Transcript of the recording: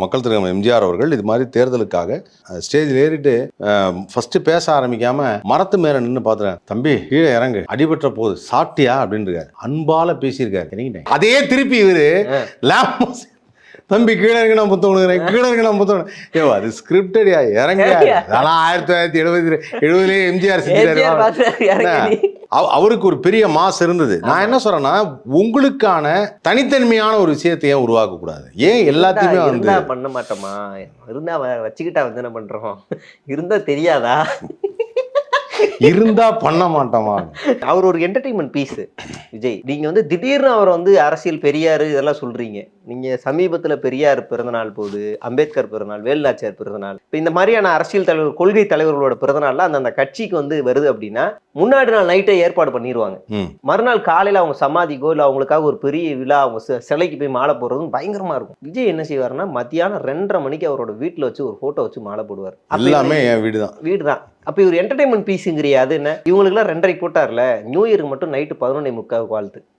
மக்கள் தலைவர் எம்ஜிஆர் அவர்கள் இது மாதிரி தேர்தலுக்காக ஸ்டேஜில் ஏறிட்டு ஃபர்ஸ்ட் பேச ஆரம்பிக்காம மரத்து மேல நின்று பார்த்துறேன், தம்பி கீழே இறங்கு அடிபட்ட போது சாப்பிட்டியா அப்படின்னு இருக்காரு. அன்பால பேசியிருக்காரு. அதே திருப்பி இவரு தம்பி கீழே இருக்கு நான் புத்தகம் கீழே இருக்கு நான் புத்தகம். ஏவோ அது ஸ்கிரிப்டடியா இறங்க. அதெல்லாம் 1970 எம்ஜிஆர் செஞ்சாரு. அவருக்கு ஒரு பெரிய மாஸ் இருந்தது. நான் என்ன சொல்றேன்னா, உங்களுக்கான தனித்தன்மையான ஒரு விஷயத்தை ஏன் உருவாக்க கூடாது? ஏன் எல்லாத்தையுமே வந்து பண்ண மாட்டோமா? இருந்தா வச்சுக்கிட்டா வந்து என்ன பண்றோம்? இருந்தா தெரியாதா? இருந்தா பண்ண மாட்டோமா? அவர் ஒரு என்டர்டைன்மெண்ட் பீஸ் விஜய். நீங்க வந்து திடீர்னு அவர் வந்து அரசியல் பெரியாரு இதெல்லாம் சொல்றீங்க. நீங்க சமீபத்துல பெரியார் பிறந்தநாள் போது, அம்பேத்கர் பிறந்தநாள், வேலுநாச்சியார் பிறந்தநாள், இப்போ இந்த மாதிரியான அரசியல் தலைவர் கொள்கை தலைவர்களோட பிறந்தநாள்ல அந்த கட்சிக்கு வந்து வருது அப்படின்னா முன்னாடி நாள் நைட்டே ஏற்பாடு பண்ணிடுவாங்க. மறுநாள் காலையில அவங்க சமாதிக்கோ இல்லை அவங்களுக்காக ஒரு பெரிய விழா, அவங்க சிலைக்கு போய் மாலை போடுறதும் பயங்கரமா இருக்கும். விஜய் என்ன செய்வாருன்னா மத்தியானம் 2:30 மணிக்கு அவரோட வீட்டுல வச்சு ஒரு போட்டோ வச்சு மாலை போடுவார். எல்லாமே என் வீடுதான். அப்ப இவர் என்டர்டைன்மெண்ட் பீஸுங்கிறியா? அது என்ன, இவங்களுக்கு எல்லாம் 2:30 போட்டார்ல, நியூ இயருக்கு மட்டும் நைட்டு 11:45 வாழ்த்து.